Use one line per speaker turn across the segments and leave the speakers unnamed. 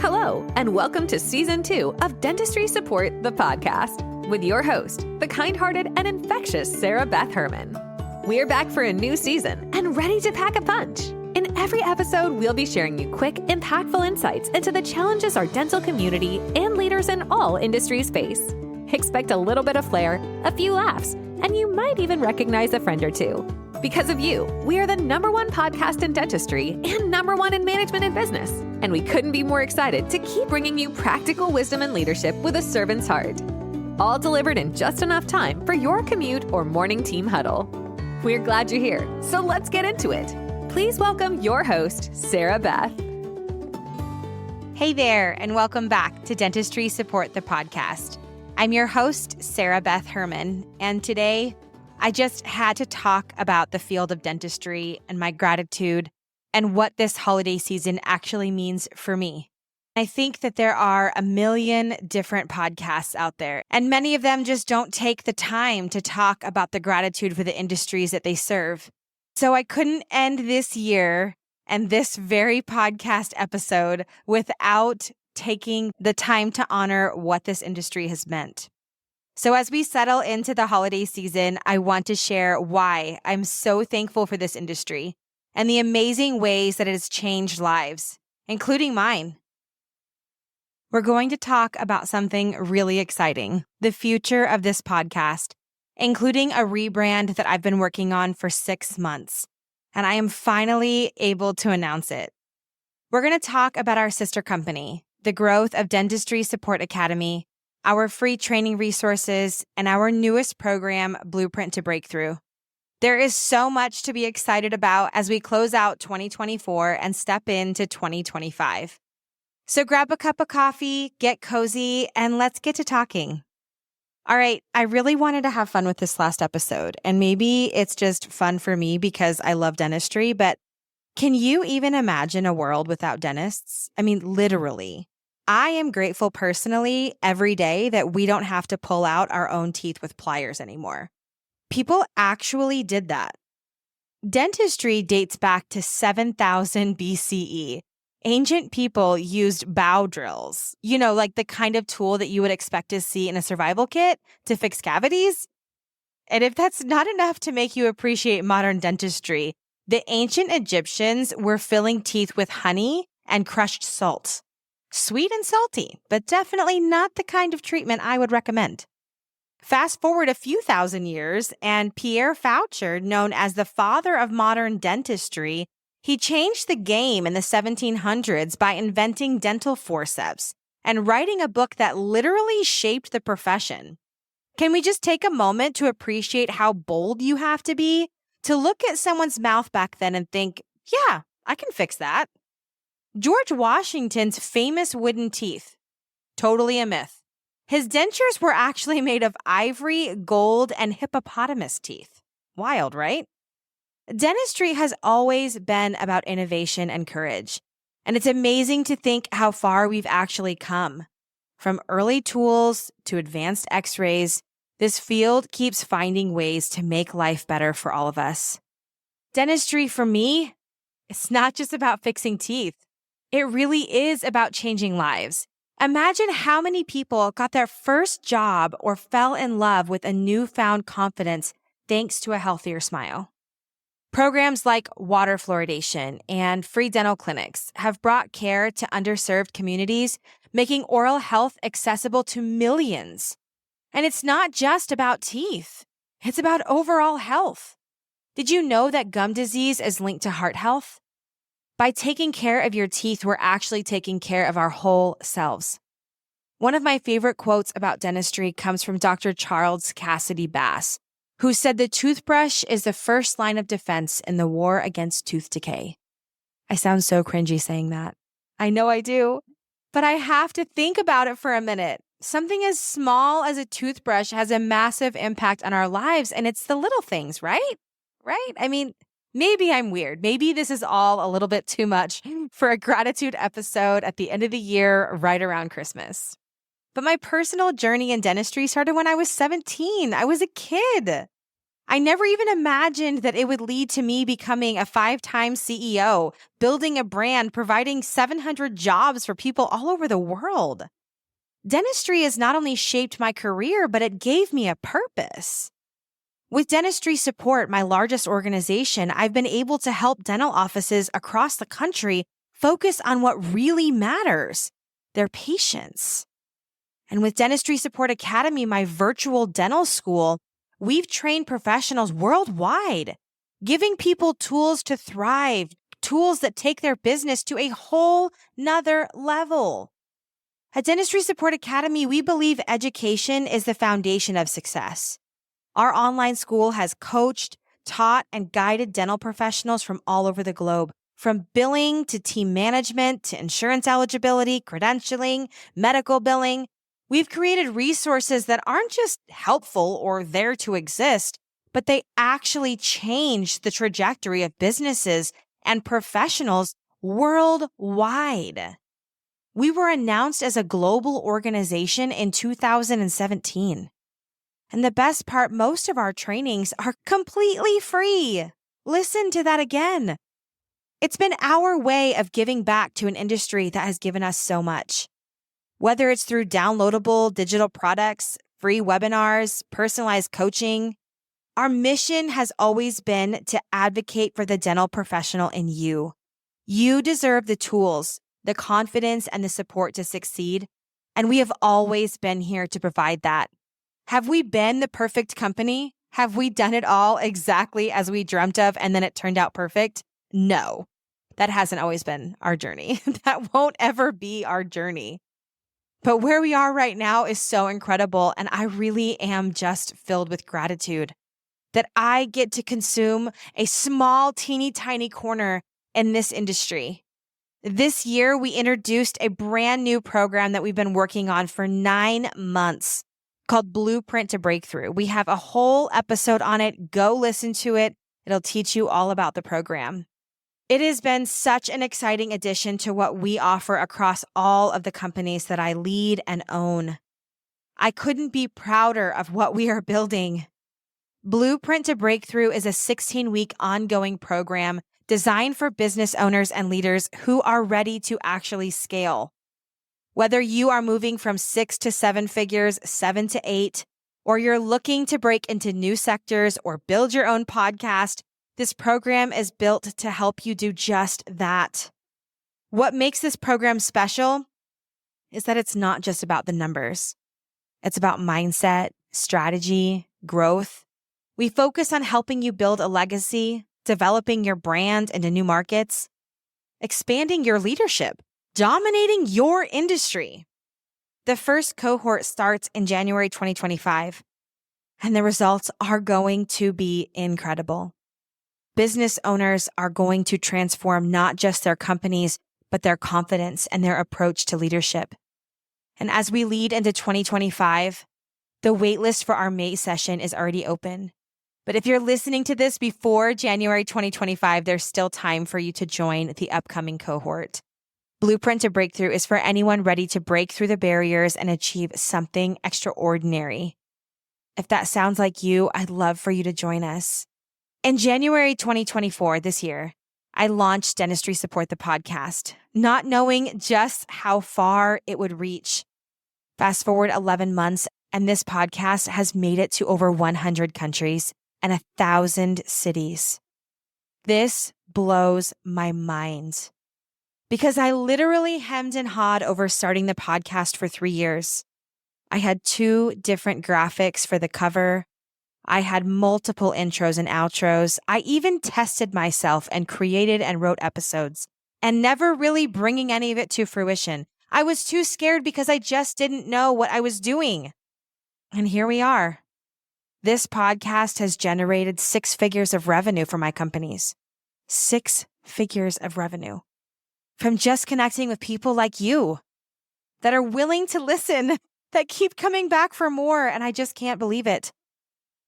Hello, and welcome to Season 2 of Dentistry Support the Podcast with your host, the kind-hearted and infectious Sarah Beth Herman. We're back for a new season and ready to pack a punch. In every episode, we'll be sharing you quick, impactful insights into the challenges our dental community and leaders in all industries face. Expect a little bit of flair, a few laughs, and you might even recognize a friend or two. Because of you, we are the #1 podcast in dentistry and #1 in management and business. And we couldn't be more excited to keep bringing you practical wisdom and leadership with a servant's heart. All delivered in just enough time for your commute or morning team huddle. We're glad you're here, so let's get into it. Please welcome your host, Sarah Beth.
Hey there, and welcome back to Dentistry Support the Podcast. I'm your host, Sarah Beth Herman, and today I just had to talk about the field of dentistry and my gratitude and what this holiday season actually means for me. I think that there are a million different podcasts out there, and many of them just don't take the time to talk about the gratitude for the industries that they serve. So I couldn't end this year and this very podcast episode without taking the time to honor what this industry has meant. So as we settle into the holiday season, I want to share why I'm so thankful for this industry and the amazing ways that it has changed lives, including mine. We're going to talk about something really exciting, the future of this podcast, including a rebrand that I've been working on for 6 months, and I am finally able to announce it. We're going to talk about our sister company, the growth of Dentistry Support Academy, our free training resources, and our newest program, Blueprint to Breakthrough. There is so much to be excited about as we close out 2024 and step into 2025. So grab a cup of coffee, get cozy, and let's get to talking. All right, I really wanted to have fun with this last episode, and maybe it's just fun for me because I love dentistry, but can you even imagine a world without dentists? I mean, literally. I am grateful personally every day that we don't have to pull out our own teeth with pliers anymore. People actually did that. Dentistry dates back to 7000 BCE. Ancient people used bow drills, like the kind of tool that you would expect to see in a survival kit to fix cavities. And if that's not enough to make you appreciate modern dentistry, the ancient Egyptians were filling teeth with honey and crushed salt. Sweet and salty, but definitely not the kind of treatment I would recommend. Fast forward a few thousand years, and Pierre Faucher, known as the father of modern dentistry, he changed the game in the 1700s by inventing dental forceps and writing a book that literally shaped the profession. Can we just take a moment to appreciate how bold you have to be to look at someone's mouth back then and think, yeah, I can fix that? George Washington's famous wooden teeth, totally a myth. His dentures were actually made of ivory, gold, and hippopotamus teeth. Wild, right? Dentistry has always been about innovation and courage, and it's amazing to think how far we've actually come. From early tools to advanced x-rays, this field keeps finding ways to make life better for all of us. Dentistry, for me, it's not just about fixing teeth. It really is about changing lives. Imagine how many people got their first job or fell in love with a newfound confidence thanks to a healthier smile. Programs like water fluoridation and free dental clinics have brought care to underserved communities, making oral health accessible to millions. And it's not just about teeth. It's about overall health. Did you know that gum disease is linked to heart health? By taking care of your teeth, we're actually taking care of our whole selves. One of my favorite quotes about dentistry comes from Dr. Charles Cassidy Bass, who said the toothbrush is the first line of defense in the war against tooth decay. I sound so cringy saying that. I know I do, but I have to think about it for a minute. Something as small as a toothbrush has a massive impact on our lives, and it's the little things, right? Right? I mean, maybe I'm weird. Maybe this is all a little bit too much for a gratitude episode at the end of the year, right around Christmas. But my personal journey in dentistry started when I was 17. I was a kid. I never even imagined that it would lead to me becoming a 5-time CEO, building a brand, providing 700 jobs for people all over the world. Dentistry has not only shaped my career, but it gave me a purpose. With Dentistry Support, my largest organization, I've been able to help dental offices across the country focus on what really matters, their patients. And with Dentistry Support Academy, my virtual dental school, we've trained professionals worldwide, giving people tools to thrive, tools that take their business to a whole nother level. At Dentistry Support Academy, we believe education is the foundation of success. Our online school has coached, taught, and guided dental professionals from all over the globe, from billing to team management to insurance eligibility, credentialing, medical billing. We've created resources that aren't just helpful or there to exist, but they actually change the trajectory of businesses and professionals worldwide. We were announced as a global organization in 2017. And the best part, most of our trainings are completely free. Listen to that again. It's been our way of giving back to an industry that has given us so much. Whether it's through downloadable digital products, free webinars, personalized coaching, our mission has always been to advocate for the dental professional in you. You deserve the tools, the confidence, and the support to succeed, and we have always been here to provide that. Have we been the perfect company? Have we done it all exactly as we dreamt of and then it turned out perfect? No, that hasn't always been our journey. That won't ever be our journey. But where we are right now is so incredible, and I really am just filled with gratitude that I get to consume a small, teeny tiny corner in this industry. This year, we introduced a brand new program that we've been working on for 9 months called Blueprint to Breakthrough. We have a whole episode on it. Go listen to it. It'll teach you all about the program. It has been such an exciting addition to what we offer across all of the companies that I lead and own. I couldn't be prouder of what we are building. Blueprint to Breakthrough is a 16-week ongoing program designed for business owners and leaders who are ready to actually scale. Whether you are moving from 6 to 7 figures, 7 to 8, or you're looking to break into new sectors or build your own podcast, this program is built to help you do just that. What makes this program special is that it's not just about the numbers. It's about mindset, strategy, growth. We focus on helping you build a legacy, developing your brand into new markets, expanding your leadership, dominating your industry. The first cohort starts in January 2025, and the results are going to be incredible. Business owners are going to transform not just their companies, but their confidence and their approach to leadership. And as we lead into 2025, the waitlist for our May session is already open. But if you're listening to this before January 2025, there's still time for you to join the upcoming cohort. Blueprint to Breakthrough is for anyone ready to break through the barriers and achieve something extraordinary. If that sounds like you, I'd love for you to join us. In January 2024, this year, I launched Dentistry Support the Podcast, not knowing just how far it would reach. Fast forward 11 months, and this podcast has made it to over 100 countries and 1,000 cities. This blows my mind because I literally hemmed and hawed over starting the podcast for 3 years. I had 2 different graphics for the cover. I had multiple intros and outros. I even tested myself and created and wrote episodes and never really bringing any of it to fruition. I was too scared because I just didn't know what I was doing. And here we are. This podcast has generated 6 figures of revenue for my companies. 6 figures of revenue from just connecting with people like you that are willing to listen, that keep coming back for more. And I just can't believe it.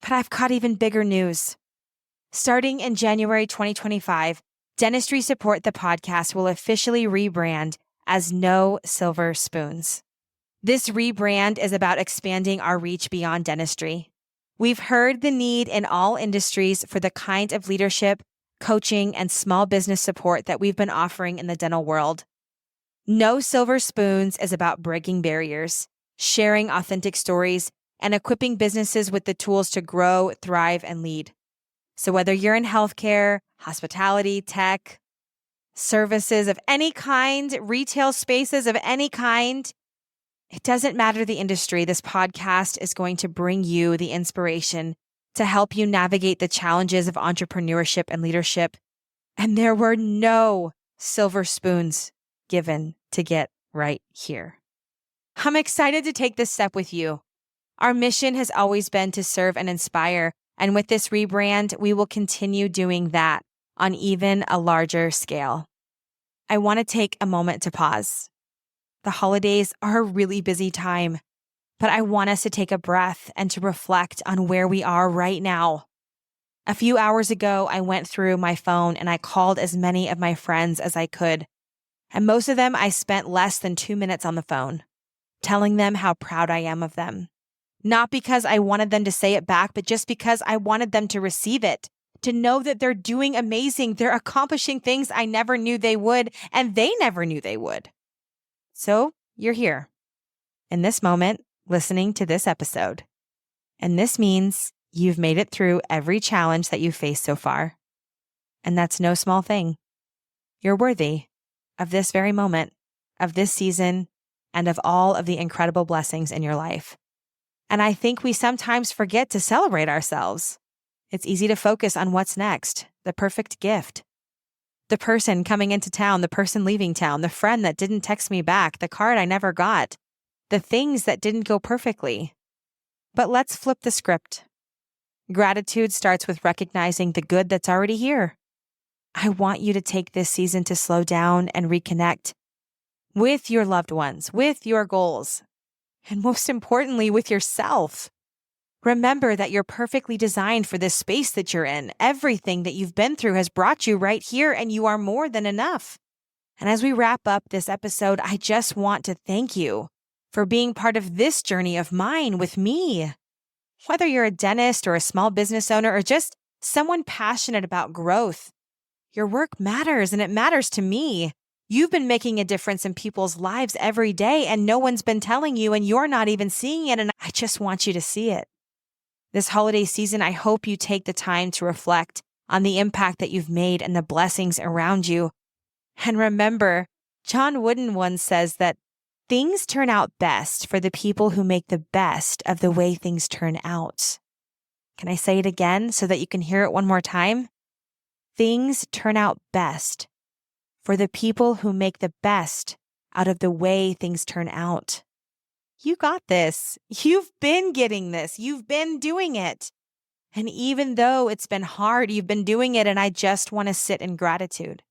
But I've got even bigger news. Starting in January 2025, Dentistry Support the Podcast will officially rebrand as No Silver Spoons. This rebrand is about expanding our reach beyond dentistry. We've heard the need in all industries for the kind of leadership, coaching, and small business support that we've been offering in the dental world. No Silver Spoons is about breaking barriers, sharing authentic stories, and equipping businesses with the tools to grow, thrive, and lead. So whether you're in healthcare, hospitality, tech, services of any kind, retail spaces of any kind, it doesn't matter the industry, this podcast is going to bring you the inspiration to help you navigate the challenges of entrepreneurship and leadership. And there were no silver spoons given to get right here. I'm excited to take this step with you. Our mission has always been to serve and inspire. And with this rebrand, we will continue doing that on even a larger scale. I want to take a moment to pause. The holidays are a really busy time, but I want us to take a breath and to reflect on where we are right now. A few hours ago, I went through my phone and I called as many of my friends as I could. And most of them, I spent less than 2 minutes on the phone, telling them how proud I am of them. Not because I wanted them to say it back, but just because I wanted them to receive it, to know that they're doing amazing. They're accomplishing things I never knew they would, and they never knew they would. So you're here in this moment, listening to this episode. And this means you've made it through every challenge that you've faced so far. And that's no small thing. You're worthy of this very moment, of this season, and of all of the incredible blessings in your life. And I think we sometimes forget to celebrate ourselves. It's easy to focus on what's next, the perfect gift. The person coming into town, the person leaving town, the friend that didn't text me back, the card I never got, the things that didn't go perfectly. But let's flip the script. Gratitude starts with recognizing the good that's already here. I want you to take this season to slow down and reconnect with your loved ones, with your goals, and most importantly, with yourself. Remember that you're perfectly designed for this space that you're in. Everything that you've been through has brought you right here, and you are more than enough. And as we wrap up this episode, I just want to thank you for being part of this journey of mine with me. Whether you're a dentist or a small business owner or just someone passionate about growth, your work matters, and it matters to me. You've been making a difference in people's lives every day, and no one's been telling you, and you're not even seeing it, and I just want you to see it. This holiday season, I hope you take the time to reflect on the impact that you've made and the blessings around you. And remember, John Wooden once says that things turn out best for the people who make the best of the way things turn out. Can I say it again so that you can hear it one more time? Things turn out best for the people who make the best out of the way things turn out. You got this. You've been getting this. You've been doing it. And even though it's been hard, you've been doing it, and I just want to sit in gratitude.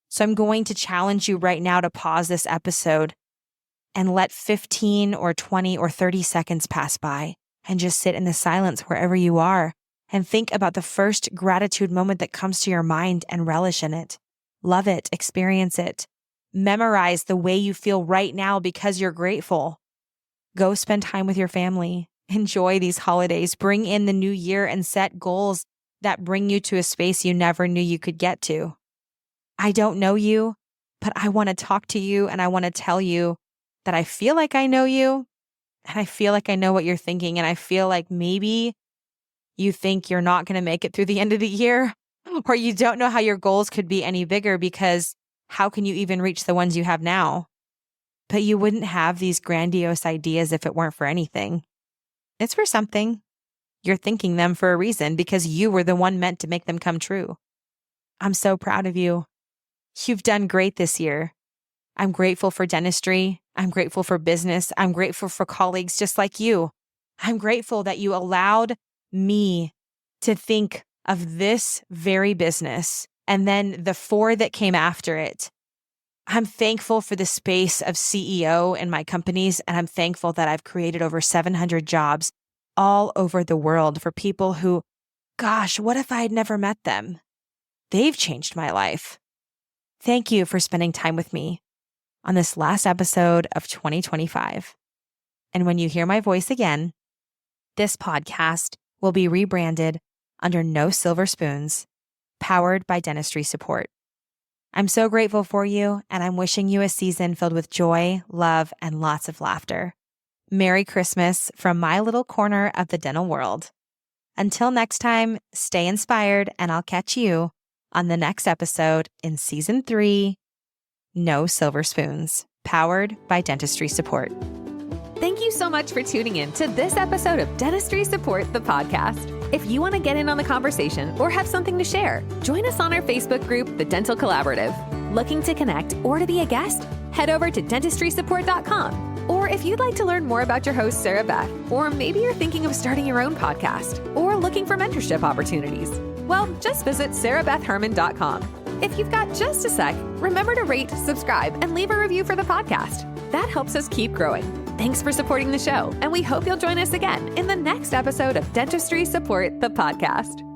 So I'm going to challenge you right now to pause this episode and let 15 or 20 or 30 seconds pass by and just sit in the silence wherever you are and think about the first gratitude moment that comes to your mind and relish in it. Love it, experience it. Memorize the way you feel right now because you're grateful. Go spend time with your family. Enjoy these holidays. Bring in the new year and set goals that bring you to a space you never knew you could get to. I don't know you, but I want to talk to you, and I want to tell you that I feel like I know you, and I feel like I know what you're thinking, and I feel like maybe you think you're not going to make it through the end of the year, or you don't know how your goals could be any bigger because how can you even reach the ones you have now? But you wouldn't have these grandiose ideas if it weren't for anything. It's for something. You're thinking them for a reason because you were the one meant to make them come true. I'm so proud of you. You've done great this year. I'm grateful for dentistry. I'm grateful for business. I'm grateful for colleagues just like you. I'm grateful that you allowed me to think of this very business and then the 4 that came after it. I'm thankful for the space of CEO in my companies, and I'm thankful that I've created over 700 jobs all over the world for people who, gosh, what if I had never met them? They've changed my life. Thank you for spending time with me on this last episode of 2025. And when you hear my voice again, this podcast will be rebranded under No Silver Spoons, powered by Dentistry Support. I'm so grateful for you, and I'm wishing you a season filled with joy, love, and lots of laughter. Merry Christmas from my little corner of the dental world. Until next time, stay inspired, and I'll catch you on the next episode in Season 3, No Silver Spoons, powered by Dentistry Support.
Thank you so much for tuning in to this episode of Dentistry Support the Podcast. If you want to get in on the conversation or have something to share, join us on our Facebook group, The Dental Collaborative. Looking to connect or to be a guest? Head over to dentistrysupport.com. Or if you'd like to learn more about your host, Sarah Beth, or maybe you're thinking of starting your own podcast or looking for mentorship opportunities, well, just visit sarahbethherman.com. If you've got just a sec, remember to rate, subscribe, and leave a review for the podcast. That helps us keep growing. Thanks for supporting the show, and we hope you'll join us again in the next episode of Dentistry Support the Podcast.